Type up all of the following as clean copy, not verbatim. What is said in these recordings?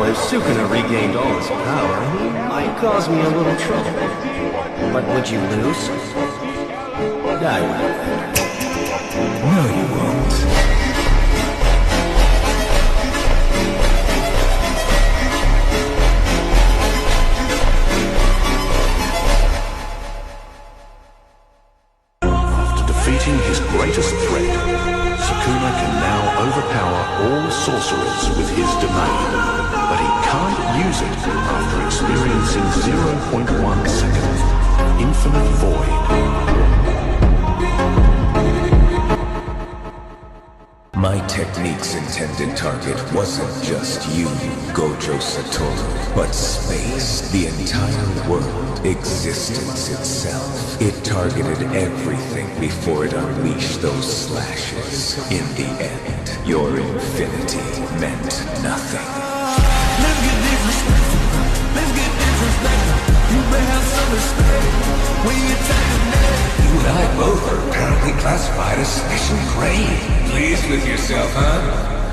Now, if Sukuna regained all his power, he might cause me a little trouble. But would you lose? I will. No, you won't. After defeating his greatest threat, Sukuna can now overpower all sorcerers with his domain, but he can't use it after experiencing 0.1 second infinite void. My technique's intended target wasn't just you, Gojo Satoru, but space, the entire world, existence itself. It targeted everything before it unleashed those slashes. In the end, your infinity meant nothing. Let's get disrespectful. Let's get disrespectful. You better have some respect when you take a nap. You and I both are apparently classified as special grade. Pleased with yourself, huh?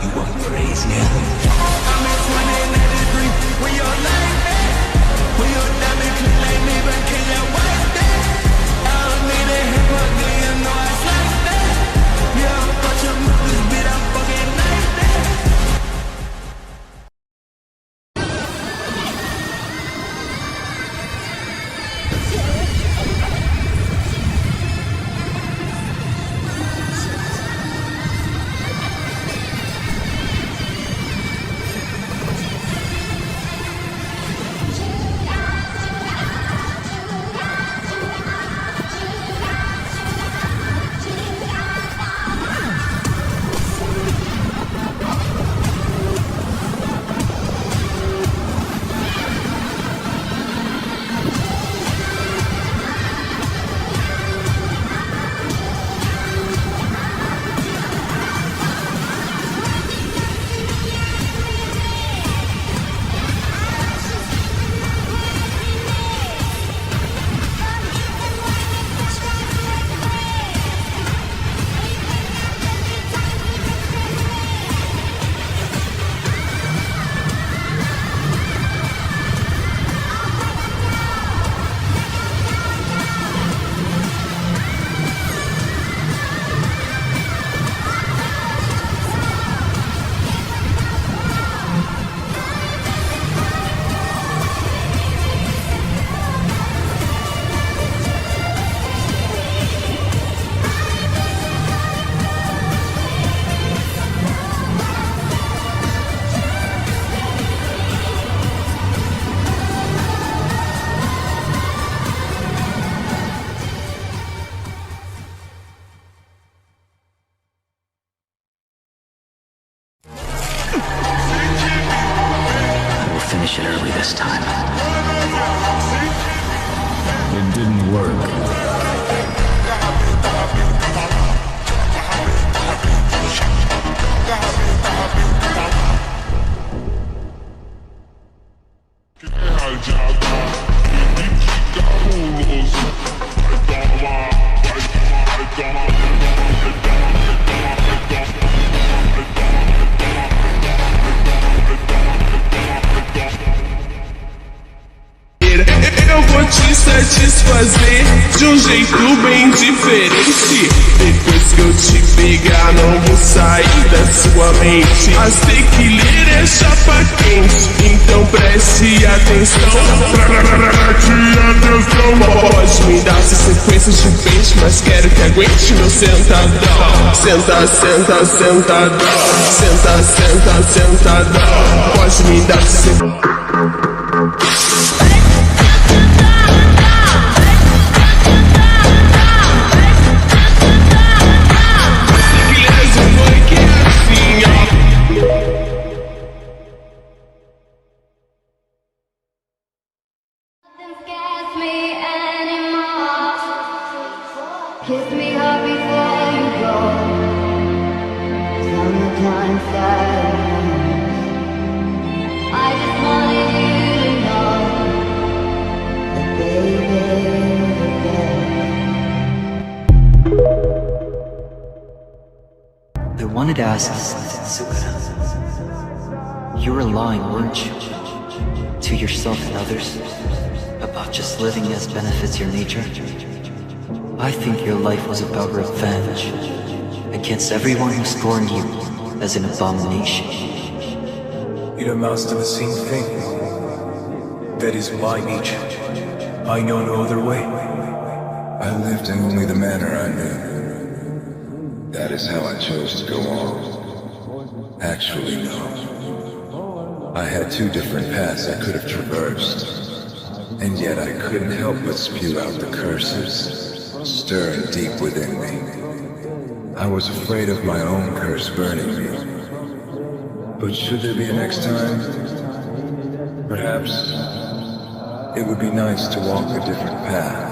You want praise now? I'm in 2093 when you're like that. When you're diamond clean like me, but can you wipe that? I don't need a hip-hop, do you know I like that? Yeah, a bunch of mothers, bitch, I'm fucking like that. Finish it early this time. It didn't work. Eu vou te satisfazer de um jeito bem diferente. Depois que eu te pegar, não vou sair da sua mente. As tequileira é chapa quente, então preste atenção. Preste atenção. Pode me dar essa sequência de peixe, mas quero que aguente meu sentadão. Senta, senta, sentadão. Senta, senta, sentadão. Pode me dar essa. Kiss me hard before you go. Summertime sadness. I just wanted you to know that baby I wanted to ask you something, Sukuna. You were lying, weren't you? To yourself and others, about just living as benefits your nature. I think your life was about revenge against everyone who scorned you as an abomination. It amounts to the same thing. That is my nature. I know no other way. I lived in only the manner I knew. That is how I chose to go on. Actually, no. I had two different paths I could have traversed. And yet I couldn't help but spew out the curses, stirring deep within me. I was afraid of my own curse burning me. But should there be a next time? Perhaps it would be nice to walk a different path.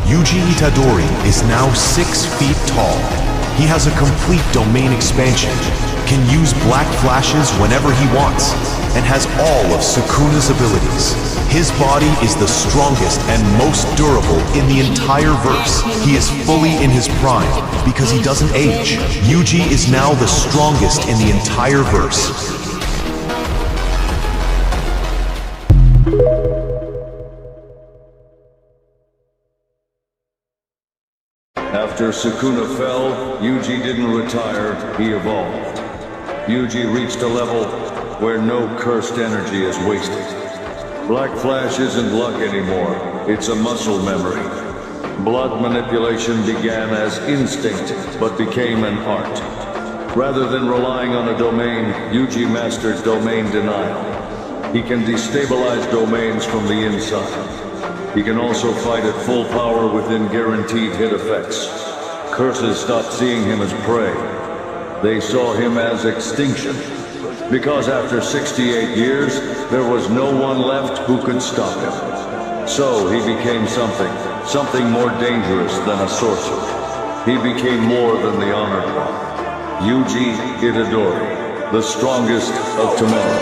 Yuji Itadori is now 6 feet tall. He has a complete domain expansion, can use black flashes whenever he wants, and has all of Sukuna's abilities. His body is the strongest and most durable in the entire verse. He is fully in his prime because he doesn't age. Yuji is now the strongest in the entire verse. After Sukuna fell, Yuji didn't retire, he evolved. Yuji reached a level where no cursed energy is wasted. Black Flash isn't luck anymore, it's a muscle memory. Blood manipulation began as instinct, but became an art. Rather than relying on a domain, Yuji mastered domain denial. He can destabilize domains from the inside. He can also fight at full power within guaranteed hit effects. Curses stopped seeing him as prey. They saw him as extinction. Because after 68 years, there was no one left who could stop him. So he became something more dangerous than a sorcerer. He became more than the honored one. Yuji Itadori, the strongest of tomorrow.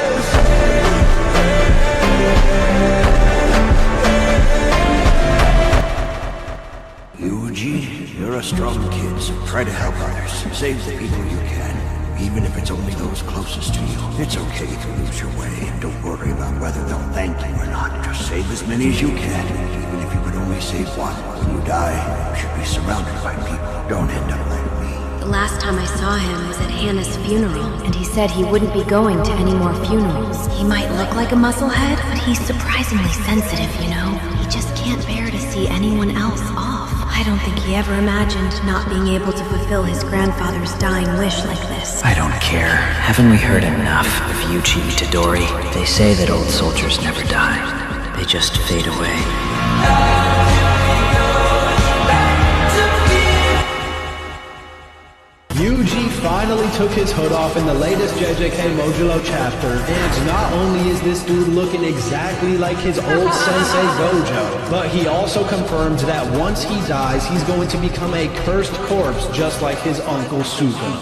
Yuji, you're a strong kid, so try to help others. Save the people you can, even if it's only those closest to you. It's okay to lose your way, and don't worry about whether they'll thank you or not. Just save as many as you can, even if you could only save one. When you die, you should be surrounded by people. Don't end up like me. The last time I saw him was at Hannah's funeral, and he said he wouldn't be going to any more funerals. He might look like a musclehead, but he's surprisingly sensitive, you know? He just can't bear to see anyone else off. I don't think he ever imagined not being able to fulfill his grandfather's dying wish like this. I don't care. Haven't we heard enough of Yuji Itadori? They say that old soldiers never die. They just fade away. Yuji finally took his hood off in the latest JJK Modulo chapter, and not only is this dude looking exactly like his old sensei Gojo, but he also confirmed that once he dies, he's going to become a cursed corpse just like his uncle Sukuna.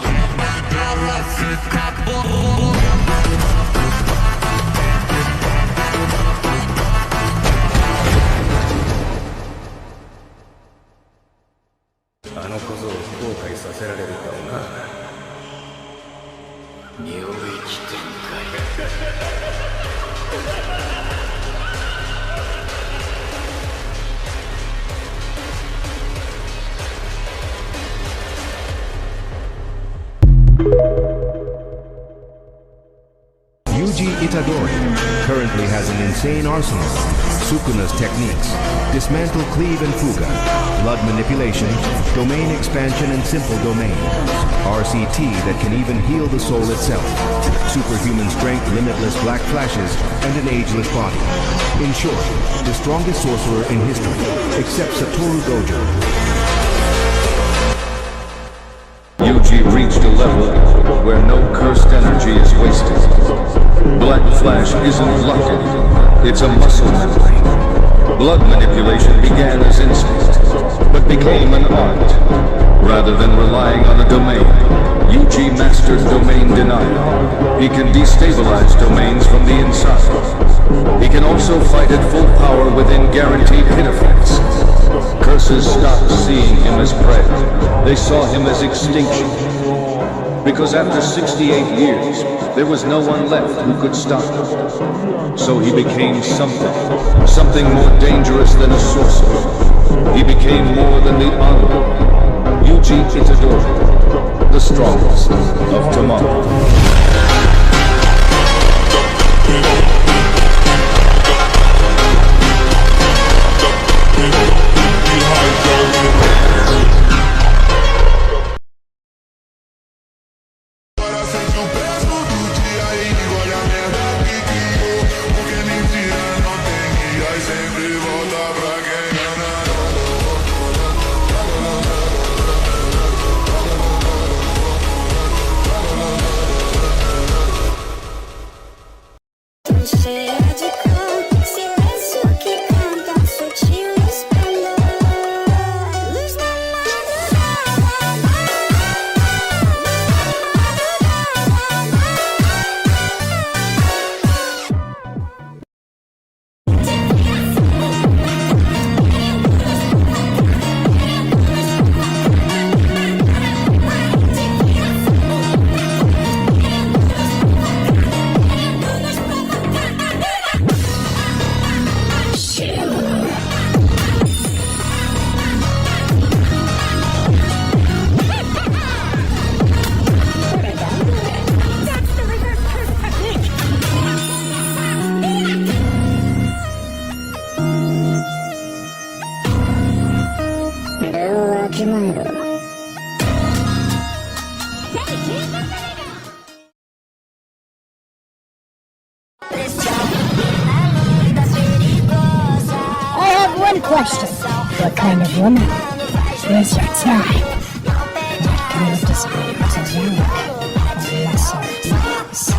Yuji Itadori currently has an insane arsenal. Sukuna's techniques, dismantle, cleave, and fuga, blood manipulation, domain expansion, and simple domain. RCT that can even heal the soul itself. Superhuman strength, limitless black flashes, and an ageless body. In short, the strongest sorcerer in history, except Satoru Gojo. Yuji reached a level where no cursed energy is wasted. Black Flash isn't luck anymore, it's a muscle memory. Blood manipulation began as instinct, but became an art. Rather than relying on a domain, Yuji mastered domain denial. He can destabilize domains from the inside. He can also fight at full power within guaranteed hit effects. Curses stopped seeing him as prey. They saw him as extinction. Because after 68 years, there was no one left who could stop him. So he became something more dangerous than a sorcerer. He became more than the honorable. Yuji Itadori, the strongest of tomorrow. Question. What kind of woman? Here's your type. What kind of desire to look or lesser things?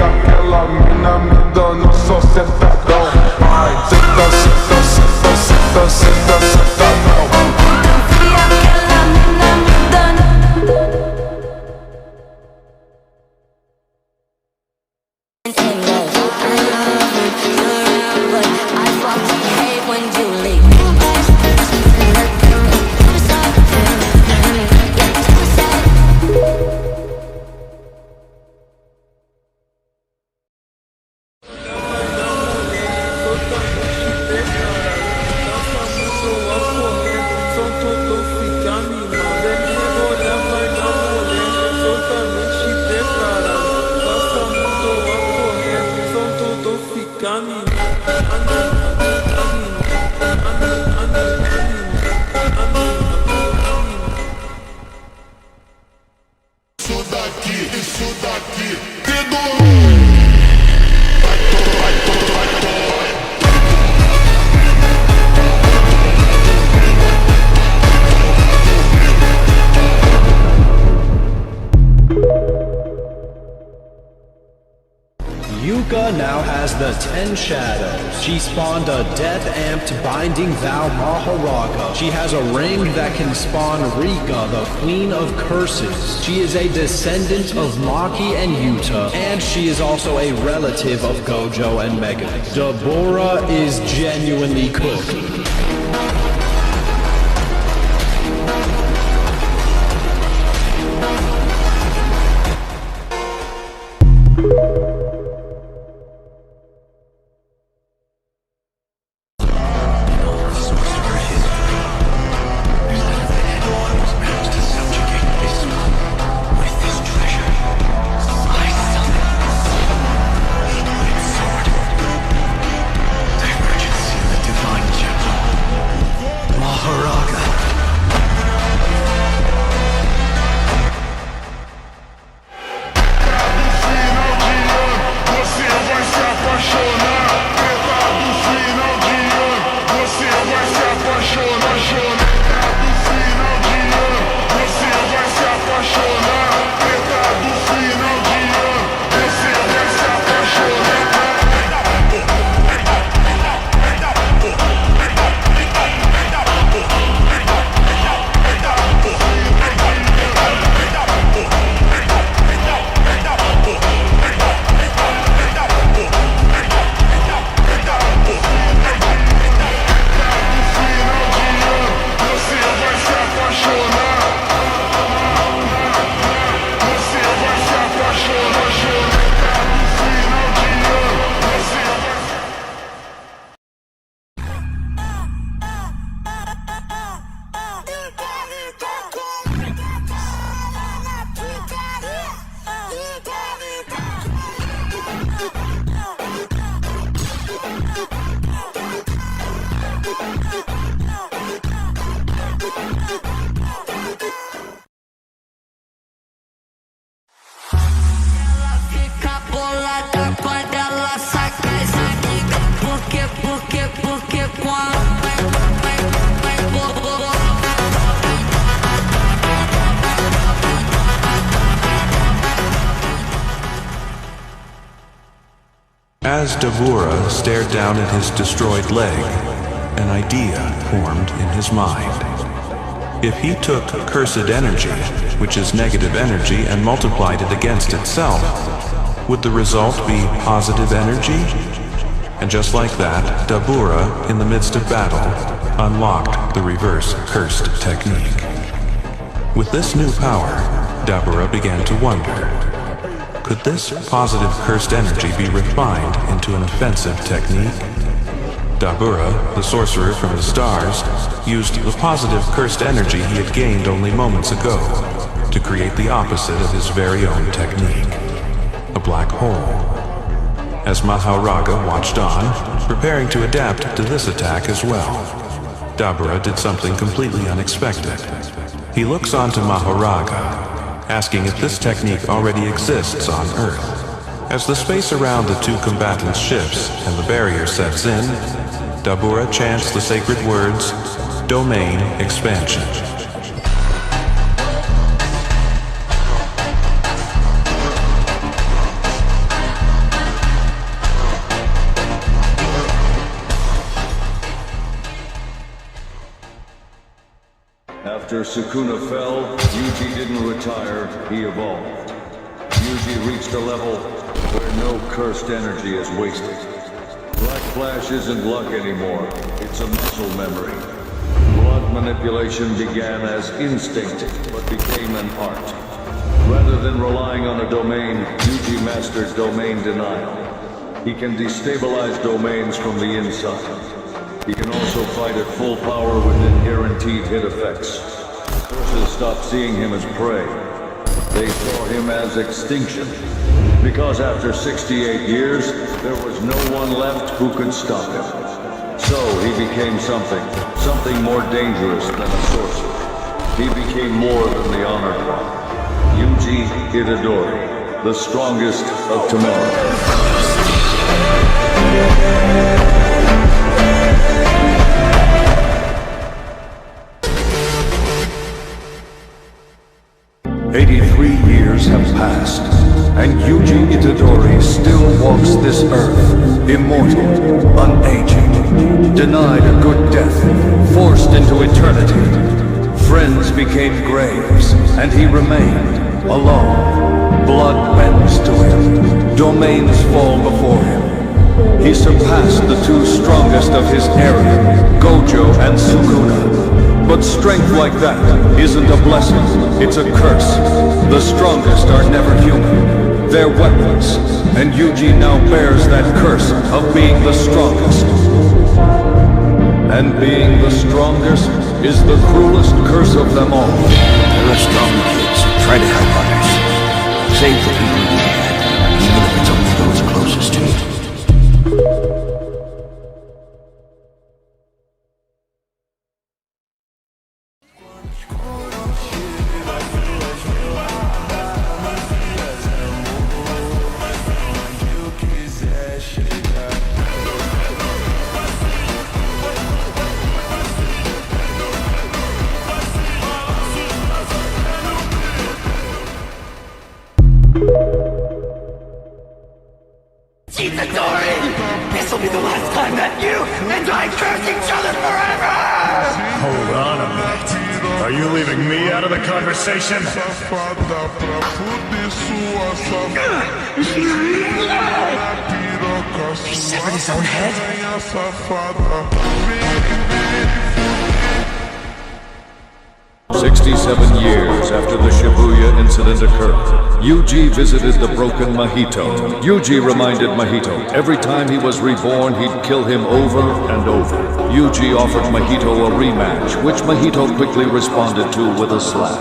Aquela mina me dando só Yuka now has the 10 shadows. She spawned a death-amped binding vow Maharaga. She has a ring that can spawn Rika, the queen of curses. She is a descendant of Maki and Yuta, and she is also a relative of Gojo and Megan. Dabura is genuinely cooked. As Dabura stared down at his destroyed leg, an idea formed in his mind. If he took cursed energy, which is negative energy, and multiplied it against itself, would the result be positive energy? And just like that, Dabura, in the midst of battle, unlocked the reverse cursed technique. With this new power, Dabura began to wonder, could this positive cursed energy be refined into an offensive technique? Dabura, the sorcerer from the stars, used the positive cursed energy he had gained only moments ago to create the opposite of his very own technique, a black hole. As Maharaga watched on, preparing to adapt to this attack as well, Dabura did something completely unexpected. He looks onto Maharaga, asking if this technique already exists on Earth. As the space around the two combatants shifts and the barrier sets in, Dabura chants the sacred words, Domain Expansion. After Sukuna fell, Yuji didn't retire, he evolved. Yuji reached a level where no cursed energy is wasted. Black Flash isn't luck anymore, it's a muscle memory. Blood manipulation began as instinct, but became an art. Rather than relying on a domain, Yuji mastered domain denial. He can destabilize domains from the inside. He can also fight at full power with guaranteed hit effects. Forces stopped seeing him as prey. They saw him as extinction. Because after 68 years, there was no one left who could stop him. So he became something more dangerous than a sorcerer. He became more than the honored one. Yuji Yuji Itadori, the strongest of tomorrow. 83 years have passed, and Yuji Itadori still walks this earth, immortal, unaging, denied a good death, forced into eternity. Friends became graves, and he remained alone. Blood bends to him, domains fall before him. He surpassed the two strongest of his era, Gojo and Sukuna. But strength like that isn't a blessing, it's a curse. The strongest are never human. They're weapons, and Yuji now bears that curse of being the strongest. And being the strongest is the cruelest curse of them all. There are strong kids. Try to help others. Save the people you can, even if it's only those closest to you. Itadori! This'll be the last time that you and I curse each other forever! Hold on a minute. Are you leaving me out of the conversation? He severed his own head? 67 years after the Shibuya incident occurred, Yuji visited the broken Mahito. Yuji reminded Mahito every time he was reborn he'd kill him over and over. Yuji offered Mahito a rematch, which Mahito quickly responded to with a slash.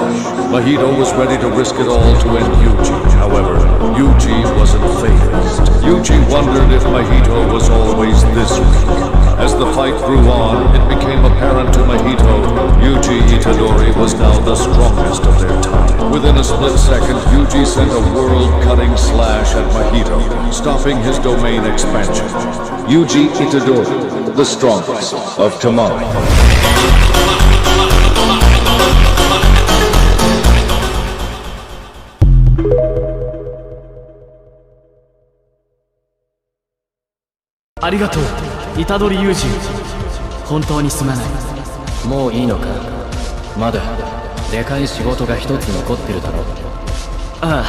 Mahito was ready to risk it all to end Yuji. However, Yuji wasn't fazed. Yuji wondered if Mahito was always this weak. As the fight grew on, it became apparent to Mahito Yuji Itadori was now the strongest of their time. Within a split second, Yuji sent a world-cutting slash at Mahito, stopping his domain expansion. Yuji Itadori, the strongest of tomorrow. Arigato, Itadori Yuji. 本当にすまない。もういいのか。まだでかい仕事が一つ残ってるだろう。あ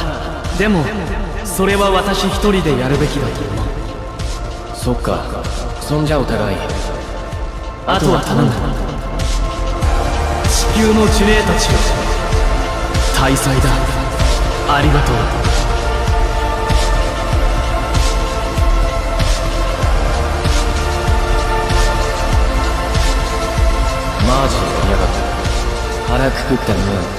あ、でもそれは私一人でやるべきだと思う。そっか。そんじゃお互い。あとは頼んだ。地球の呪霊たちよ。大祭だ。ありがとう。マジでやがった。腹くくったのよ。